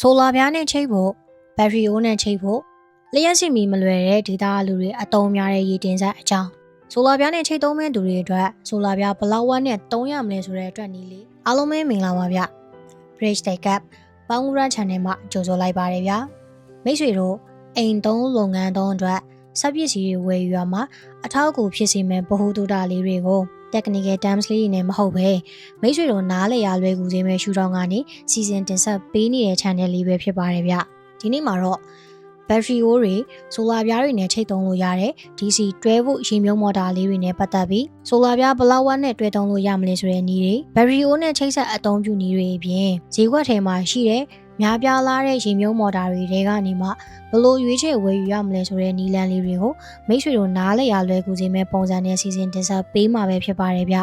ဆိုလာပြားနဲ့ချိတ်ဖို့ဘက်ထရီအိုးနဲ့ချိတ်ဖို့လျှက်စစ်မီမလွယ်တဲ့ဒေတာလူတွေအသုံးများတဲ့ရည်တင်ဆက်အကြောင်းဆိုလာပြားနဲ့ချိတ်သုံးမဲ့သူတွေအတွက်ဆိုလာပြားဘလောက်ဝက်နဲ့သုံးရမလဲဆိုတဲ့အတွက်နည်းလေးအားလုံးပဲမင်္ဂလာပါဗျ Bridge Tech App ပေါင်းကူရ channel မှာကြိုဆိုလိုက်ပါတယ်ဗျမိတ်ဆွေတို့အိမ်သုံးလုပ်ငန်းသုံးအတွက်စက်ပစ္စည်းတွေဝယ်ယူရမှာအထောက်အကူဖြစ်စေမယ့်ဗဟုသုတလေးတွေကို technical terms လေးနဲ့မဟုတ်ပဲမိတ်ဆွေတို့နားလည်ရလွယ်ကူစေမယ့်ရှုထောင့်ကနေစီစဉ်တင်ဆက်ပေးနေတဲ့ channel လေးပဲဖြစ်ပါတယ်ဗျဒီနေ့မှာတော့ဘက်ထရီအိုးတွေဆိုလာပြားတွေနဲ့ချိတ်သုံးလို့ရတဲ့ DC 12V ရေမြုံမော်တာလေးတွေနဲ့ပတ်သက်ပြီးဆိုလာပြားဘလောက်ဝက်နဲ့တွဲသုံးလို့ရမလဲဆိုတဲ့နည်းတွေဘက်ထရီအိုးနဲ့ချိတ်ဆက်အသုံးပြုနည်းတွေအပြင်ဈေးကွက်ထဲမှာရှိတဲ့များပြားလာတဲ့ရေမြုံမော်တာတွေထဲကနေမှဘလို့ရွေးချယ်ဝယ်ယူရမလဲဆိုတဲ့နည်းလမ်းလေးတွေကိုမိတ်ဆွေတို့နားလည်ရလွယ်ကူစေမယ့်ပုံစံနဲ့စီစဉ်တင်ဆက်ပေးမှာပဲဖြစ်ပါတယ်ဗ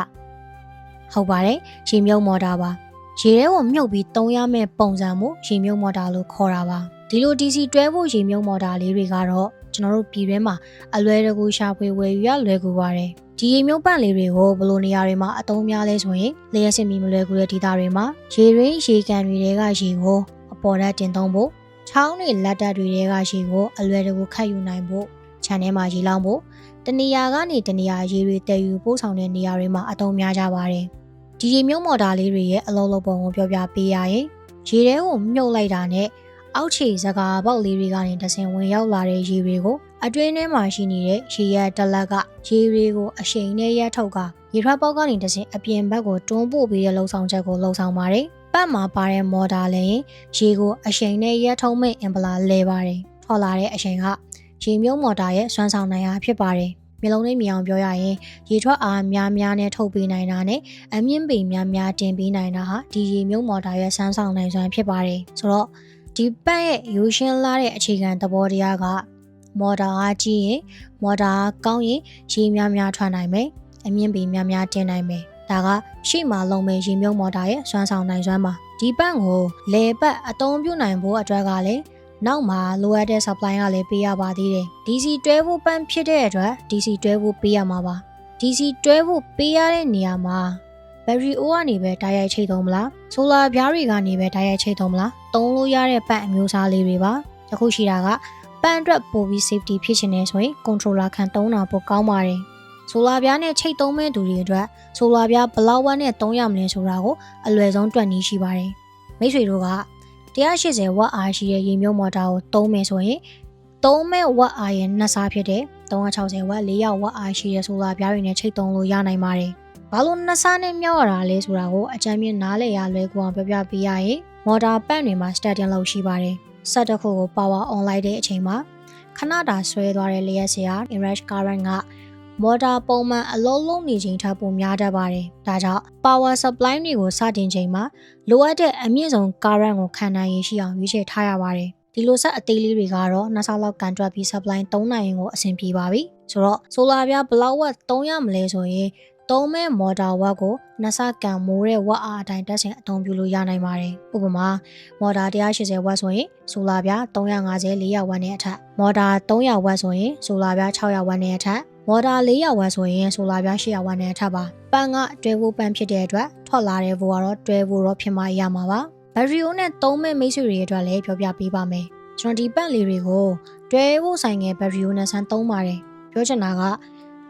ျဟုတ်ပါတယ်ရေမြုံမော်တာပါရေထဲကိုမြုပ်ပြီးသုံးရမယ့်ပုံစံမျိုးရေမြုံမော်တာလို့ခေါ်တာပါဒီလို DC 12V ရေမြုံမော်တာလေးတွေကတော့ကျွန်တော်တို့ပြည်တွင်းမှာအလွယ်တကူရှာဖွေဝယ်ယူရလွယ်ကူပါတယ်ဒီရေမြုံပန့်လေးတွေကိုဘလို့နေရာတွေမှာအသုံးများလဲဆိုရင်လျှက်စစ်မီမလွယ်ကူတဲ့ဒေသတွေမှာရေရင်းရေကန်တွေကရေကိုအပေါ်ဓာတ်တင်သုံးဖို့ချောင်းတွေလက်တက်တွေကရေကိုအလွယ်တကူခတ်ယူနိုင်ဖို့ခြံထဲမှာရေလောင်းဖို့တနေရာကနေတနေရာရေတွေတည်ယူပို့ဆောင်တဲ့နေရာတွေမှာအသုံးများကြပါတယ်ဒီရေမြုံမော်တာလေးတွေရဲ့အလုံးလုံးပုံကိုပြောပြပေးရရင်ရေထဲကိုမြုပ်လိုက်တာနဲ့အောက်ခြေစကားပေါက်လေးတွေကနေတဆင်ဝင်ရောက်လာတဲ့ရေတွေကိုအတွင်းထဲမှာရှိနေတဲ့ရေရတလက်ကရေတွေကိုအရှိန်နဲ့ရက်ထုတ်ကရေထွက်ပေါက်ကနေတဆင်အပြင်ဘက်ကိုတွန်းပို့ပေးတဲ့လှုပ်ဆောင်ချက်ကိုလှုပ်ဆောင်ပါတယ်။ပတ်မှာပါတဲ့မော်တာလည်းရေကိုအရှိန်နဲ့ရက်ထုတ်မဲ့အင်ပလာလဲပါတယ်။ထွက်လာတဲ့အရှိန်ကရေမြုံမော်တာရဲ့စွမ်းဆောင်နိုင်အားဖြစ်ပါတယ်။မျိုးလုံးလေးမြအောင်ပြောရရင်ရေထွက်အားများများနဲ့ထုတ်ပေးနိုင်တာနဲ့အမြင့်ပေများများတင်ပေးနိုင်တာဟာဒီရေမြုံမော်တာရဲ့စွမ်းဆောင်နိုင်စွမ်းဖြစ်ပါတယ်။ဆိုတော့ဒီပတ်ရဲ့ရိုးရှင်းလာတဲ့အခြေခံသဘောတရားကမော်တာအားကြီးရင်မော်တာကောင်းရင်ရေများများထွက်နိုင်မယ်အမြင့်ပေများများတင်နိုင်မယ်ဒါကရှေ့မှာလုံးမဲ့ရေမြုံမော်တာရဲ့စွမ်းဆောင်နိုင်စွမ်းပါဒီပတ်ကိုလေပတ်အသုံးပြုနိုင်ဖို့အတွက်ကလည်းနောက်မှာလိုအပ်တဲ့ supply ကလည်းပေးရပါသေးတယ် DC 12V ပန့်ဖြစ်တဲ့အတွက် DC 12V ပေးရမှာပါ DC 12V ပေးရတဲ့နေရာမှာဘက်ထရီအိုးကနေပဲဓာတ်ရိုက်ချိတ်သုံးမလားဆိုလာပြားတွေကနေပဲဓာတ်ရိုက်ချိတ်သုံးမလားသုံးလို့ရတဲ့ပတ်အမျိုးအစားလေးတွေပါတခုရှိတာကပန့်အတွက်ပိုပြီး safety ဖြစ်ချင်နေဆိုရင် controller ခံသုံးတာပိုကောင်းပါတယ်ဆိုလာပြားနဲ့ချိတ်သုံးမဲ့သူတွေအတွက်ဆိုလာပြားဘလောက်ဝက်နဲ့သုံးရမလဲဆိုတာကိုအလွယ်ဆုံးတွက်နည်းရှိပါတယ်မိတ်ဆွေတို့က180 ဝက်အားရှိတဲ့ရေမြုံမော်တာကိုသုံးမယ်ဆိုရင်သုံးမဲ့ဝက်အားရဲ့နှစ်ဆဖြစ်တဲ့360 ဝက်400 ဝက်အားရှိတဲ့ဆိုလာပြားတွေနဲ့ချိတ်သုံးလို့ရနိုင်ပါတယ်ဘာလို့နှစ်ဆနဲ့မြောက်ရတာလဲဆိုတာကိုအကြမ်းမြင်နားလည်ရလွယ်ကူအောင်ပြောပြပေးရရင်မော်တာပန့်တွေမှာ starting လုပ်ရှိပါတယ်စက်တစ်ခုကို power on လိုက်တဲ့အချိန်မှာခဏတာဆွဲသွားတဲ့လျှက်စစ်အား inrush current ကမော်တာပုံမှန်အလုံးလုံးနေချိန်ထက်ပိုများတတ်ပါတယ်ဒါကြောင့် power supply တွေကိုစတင်ချိန်မှာလိုအပ်တဲ့အမြင့်ဆုံး current ကိုခံနိုင်ရရှိအောင်ရွေးချယ်ထားရပါတယ်ဒီလိုဆက်အသေးလေးတွေကတော့နှစ်ဆလောက်ကန်တွက်ပြီး supply 3နိုင်ရင်ကိုအဆင်ပြေပါပြီဆိုတော့ဆိုလာပြားဘလောက်ဝက်သုံးရမလဲဆိုရင်သုံးမဲ့မော်တာဝက်ကိုနှစ်ဆကန်မိုးတဲ့ဝက်အားအတိုင်းတက်ဆင်အသုံးပြုလို့ရနိုင်ပါတယ်။ဥပမာမော်တာ180ဝက်ဆိုရင်ဆိုလာပြား350 400ဝက်နဲ့အထက်မော်တာ300ဝက်ဆိုရင်ဆိုလာပြား600ဝက်နဲ့အထက်မော်တာ400ဝက်ဆိုရင်ဆိုလာပြား800ဝက်နဲ့အထက်ပါ။ပန့်က12V ပန့်ဖြစ်တဲ့အတွက်ထွက်လာတဲ့ volt ကတော့12V တော့ဖြစ်မှရမှာပါ။ဘက်ထရီအိုးနဲ့သုံးမဲ့မိတ်ဆွေတွေအတွက်လည်းပြောပြပေးပါမယ်။ကျွန်တော်ဒီပန့်လေးတွေကို12V ဆိုင်ငယ်ဘက်ထရီအိုးနဲ့ဆန်းသုံးပါတယ်။ပြောချင်တာက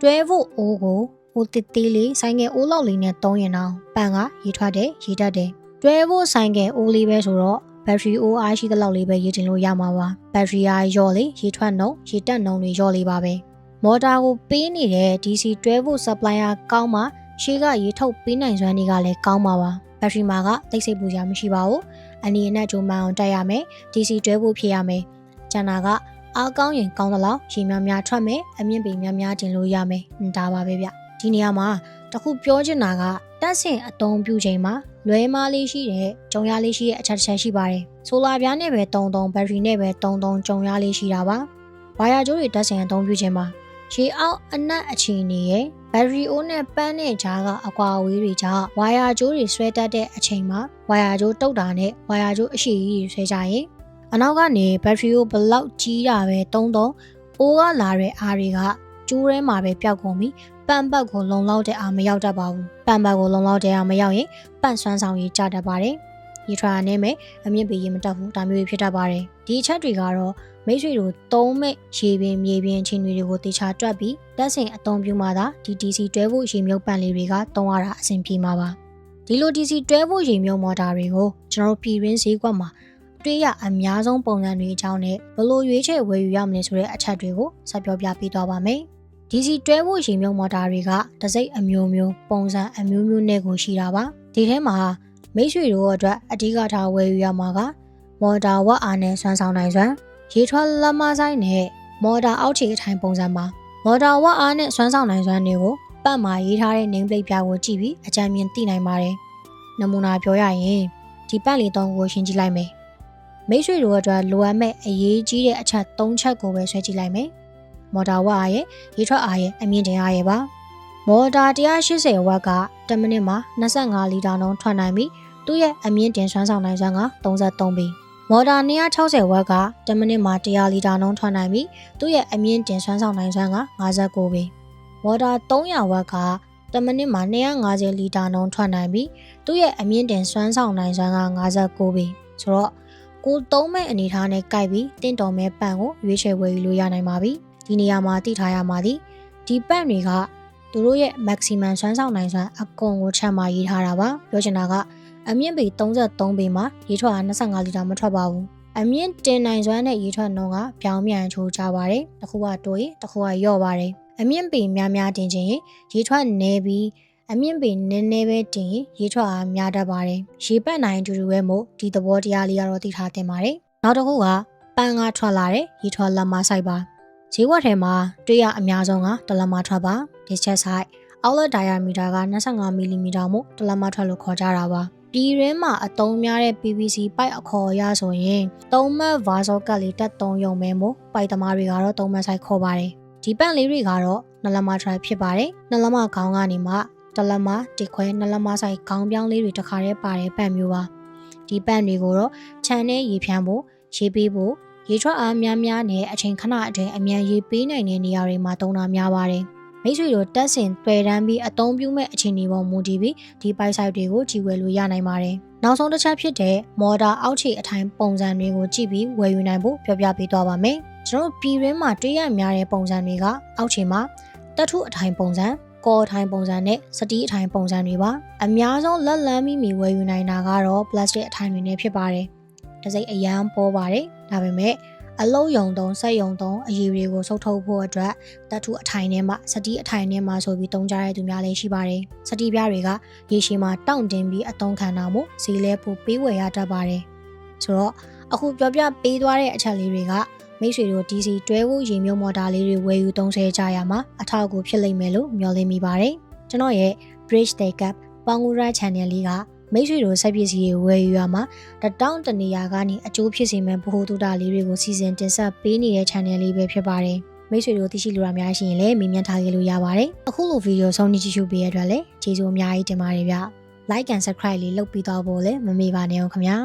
12V အိုးကိုဟိုတစ်သေးလေးဆိုင်ငယ်အိုးလောက်လေးနဲ့သုံးရင်တော့ပန့်ကရေထွက်တယ်ရေတတ်တယ်တွဲဖို့ဆိုင်ငယ်အိုးလေးပဲဆိုတော့ဘက်ထရီအိုးအားရှိတဲ့လောက်လေးပဲရေတင်လို့ရမှာပါဘက်ထရီအားရော့လေရေထွက်နှုန်းရေတက်နှုန်းတွေရော့လေးပါပဲမော်တာကိုပေးနေတဲ့ DC 12V supplier ကောင်းမှရှေးကရေထုတ်ပေးနိုင်စွမ်းတွေကလည်းကောင်းပါပါဘက်ထရီမှာကတိတ်ဆိတ်ပူကြမရှိပါဘူးအနေနဲ့ကြိုးမှန်အောင်တက်ရမယ် DC 12V ဖြစ်ရမယ်ကျန်တာကအားကောင်းရင်ကောင်းသလောက်ရေများများထွက်မယ်အမြင့်ပေများများတင်လို့ရမယ်ဒါပါပဲဗျဒီနေရာမှာတခုပြောချင်တာကတက်ဆင်အသုံးပြုချိန်မှာလွဲမားလေးရှိတဲ့ကြုံရလေးရှိတဲ့အချက်တစ်ချက်ရှိပါတယ်ဆိုလာပြားနဲ့ပဲ33ဘက်ထရီနဲ့ပဲ33ကြုံရလေးရှိတာပါဝါယာကြိုးတွေတက်ဆင်အသုံးပြုခြင်းမှာရေအောက်အနက်အခြေအနေရဲ့ဘက်ထရီအိုးနဲ့ပန်းနဲ့ကြားကအကွာအဝေးတွေကြောင့်ဝါယာကြိုးတွေဆွဲတတ်တဲ့အချိန်မှာဝါယာကြိုးတုတ်တာနဲ့ဝါယာကြိုးအရှိကြီးတွေဆွဲကြရင်အနောက်ကနေဘက်ထရီအိုးဘလောက်ကြီးတာပဲ33အိုးကလာတဲ့အားတွေကကျိုးထဲမှာပဲပျောက်ကုန်ပြီပန့်ပတ်ကိုလုံလောက်တဲ့အားမရောက်တတ်ပါဘူးပန့်ပတ်ကိုလုံလောက်တဲ့အားမရောက်ရင်ပန့်စွမ်းဆောင်ရေးကျတတ်ပါတယ် ရေထွက်အားနည်းမယ်အမြင့်ပေရေမတက်ဘူးဒါမျိုးဖြစ်တတ်ပါတယ်ဒီအချက်တွေကတော့မိတ်ဆွေတို့သုံးမဲ့ရေပြင်မြေပြင်အခြေအနေတွေကိုတေချာတွက်ပြီးတက်ဆင်အသုံးပြုမှသာဒီ DC တွဲဖို့ရေမြုပ်ပန့်လေးတွေကသုံးရတာအဆင်ပြေမှာပါဒီလို DC တွဲဖို့ရေမြုပ်မော်တာတွေကိုကျွန်တော်တို့ပြည်ရင်းဈေးကွက်မှာတွေ့ရအများဆုံးပုံစံတွေအကြောင်းနဲ့ဘလို့ရွေးချယ်ဝယ်ယူရမလဲဆိုတဲ့အချက်တွေကိုဆက်ပြောပြပေးသွားပါမယ်DC တွဲဖို့ရေမြုပ်မော်တာတွေကတစိမ့်အမျိုးမျိုးပုံစံအမျိုးမျိုးနဲ့ကိုရှိတာပါဒီထဲမှာမိတ်ဆွေတို့အတွက်အဓိကထားဝယ်ယူရမှာကမော်တာဝက်အားနဲ့ဆွမ်းဆောင်နိုင်စွမ်းရေထွက်လက်မဆိုင်နဲ့မော်တာအောက်ခြေအထိုင်ပုံစံမှာမော်တာဝက်အားနဲ့ဆွမ်းဆောင်နိုင်စွမ်းတွေကိုပတ်မှာရေးထားတဲ့ name plate ပြကိုကြည့်ပြီးအကြံဉာဏ်သိနိုင်ပါတယ်နမူနာပြောရရင်ဒီပတ်လေး3ကိုရှင်းကြည့်လိုက်မယ်မိတ်ဆွေတို့အတွက်လိုအပ်မဲ့အရေးကြီးတဲ့အချက်3ချက်ကိုပဲဆွဲကြည့်လိုက်မယ်မော်တာဝက်အားရဲ့ရေထွက်အားရဲ့အမြင့်တင်အားရဲ့ပါမော်တာ180ဝက်က10မိနစ်မှာ25လီတာနှုန်းထွက်နိုင်ပြီးသူ့ရဲ့အမြင့်တင်ဆွမ်းဆောင်နိုင်စွမ်းက33ပေမော်တာ260ဝက်က10မိနစ်မှာ100လီတာနှုန်းထွက်နိုင်ပြီးသူ့ရဲ့အမြင့်တင်ဆွမ်းဆောင်နိုင်စွမ်းက59ပေမော်တာ300ဝက်က10မိနစ်မှာ250လီတာနှုန်းထွက်နိုင်ပြီးသူ့ရဲ့အမြင့်တင်ဆွမ်းဆောင်နိုင်စွမ်းက59ပေဆိုတော့ကိုသုံးမဲ့အနေထားနဲ့ကိုက်ပြီးတင့်တော်မဲ့ပန့်ကိုရွေးချယ်ဝယ်ယူလို့ရနိုင်ပါပြီဒီနေရာမှာသိထားရမှာဒီပန့်တွေကသူတို့ရဲ့ maximum ဆွမ်းဆောင်နိုင်စွမ်းအကုန်ကိုချက်မှရေးထားတာပါပြောချင်တာကအမြင့်ပေ33ပေမှာရေထွက်အား25လီတာမထွက်ပါဘူးအမြင့်တင်နိုင်စွမ်းတဲ့ရေထွက်နှုန်းကပြောင်းပြန်ချိုးကြပါတယ်တစ်ခုကတိုးရင်တစ်ခုကလျော့ပါတယ်အမြင့်ပေများများတင်ခြင်းရင်ရေထွက်နည်းပြီးအမြင့်ပေနည်းနည်းပဲတင်ရင်ရေထွက်အားများတတ်ပါတယ်ရေပတ်နိုင်တူတူပဲမို့ဒီသဘောတရားလေးကတော့သိထားသင့်ပါတယ်နောက်တစ်ခုကပန်းကထွက်လာတဲ့ရေထွက်လက်မဆိုင်ပါဈေးဝက်ထဲမှာတွေ့ရအများဆုံးကတလက်မထွက်ပါဒီချက်ဆိုင် outlet diameter က25 mm မို့တလက်မထွက်လို့ခေါ်ကြတာပါပြည်ရင်းမှာအသုံးများတဲ့ PVC ပိုက်အခေါ်အရဆိုရင်3မတ်ဗာစောကတ်လေးတက်3ရုံပဲမို့ပိုက်သမားတွေကတော့3မတ်ဆိုင်ခေါ်ပါတယ်ဒီပန့်လေးတွေကတော့နှလက်မ try ဖြစ်ပါတယ်နှလက်မခေါင်းကနေမှတလက်မတစ်ခွဲနှလက်မဆိုင်ခေါင်းပြောင်းလေးတွေတစ်ခါတည်းပါတဲ့ပန့်မျိုးပါဒီပန့်တွေကိုတော့ခြံနဲ့ရေဖြန်းဖို့ရေပေးဖို့ရေထွက်အားများများနဲ့အချိန်ခဏအတွင်းအမြန်ရေပေးနိုင်တဲ့နေရာတွေမှာသုံးတာများပါတယ်မိတ်ဆွေတို့တက်ဆင်တွေ့တန်းပြီးအသုံးပြုမဲ့အခြေအနေပေါ်မူတည်ပြီးဒီပိုက်ဆိုင်တွေကိုကြည်ဝယ်လို့ရနိုင်ပါတယ်နောက်ဆုံးတစ်ချက်ဖြစ်တဲ့မော်တာအောက်ခြေအထိုင်ပုံစံတွေကိုကြည့်ပြီးဝယ်ယူနိုင်ဖို့ပြောပြပေးသွားပါမယ်ကျွန်တော်ပြည်ရင်းမှာတွေ့ရများတဲ့ပုံစံတွေကအောက်ခြေမှာတက်ထုအထိုင်ပုံစံကော်အထိုင်ပုံစံနဲ့စတီးအထိုင်ပုံစံတွေပါအများဆုံးလက်လန်းမိဝယ်ယူနိုင်တာကတော့ plastic အထိုင်တွေနဲ့ဖြစ်ပါတယ်တစိမ့်အရန်ပေါ်ပါတယ်ဒါပေမဲ့အလုံးယုံသုံးစက်ယုံသုံးအရည်တွေကိုစုပ်ထုတ်ဖို့အတွက်တက်ထုအထိုင်ထဲမှာစတီးအထိုင်ထဲမှာဆိုပြီးတုံးကြတဲ့သူများလည်းရှိပါတယ်စတီးပြားတွေကရေရှည်မှာတောင့်တင်းပြီးအသုံးခံတာမို့ဈေးလဲပိုပေးဝယ်ရတတ်ပါတယ်ဆိုတော့အခုပြောပြပေးသွားတဲ့အချက်လေးတွေကမိတ်ဆွေတို့ DC တွဲဖို့ရေမြုပ်မော်တာလေးတွေဝယ်ယူသုံးစွဲကြရမှာအထောက်အကူဖြစ်လိမ့်မယ်လို့မျှော်လင့်မိပါတယ်ကျွန်တော်ရဲ့ Bridge the Gap ပေါင်ကူရ channel လေးကမိတ်ဆွေတို့ဆက်ပစ္စည်းတွေဝယ်ယူရမှာတောင်းတနေရာကနေအကျိုးဖြစ်စေမဲ့ဗဟုသုတလေးတွေကိုစီစဉ်တင်ဆက်ပေးနေတဲ့ channel လေးပဲဖြစ်ပါတယ်မိတ်ဆွေတို့သိရှိလိုတာများရှိရင်လည်းမေးမြန်းထားခဲ့လို့ရပါတယ်အခုလိုဗီဒီယိုဆုံးဖြတ်ကြည့်ရှုပေးရတဲ့အတွက်လည်းကျေးဇူးအများကြီးတင်ပါတယ်ဗျ like and subscribe လေးလုပ်ပြီးတော့ဖို့လည်းမမေ့ပါနဲ့ခင်ဗျာ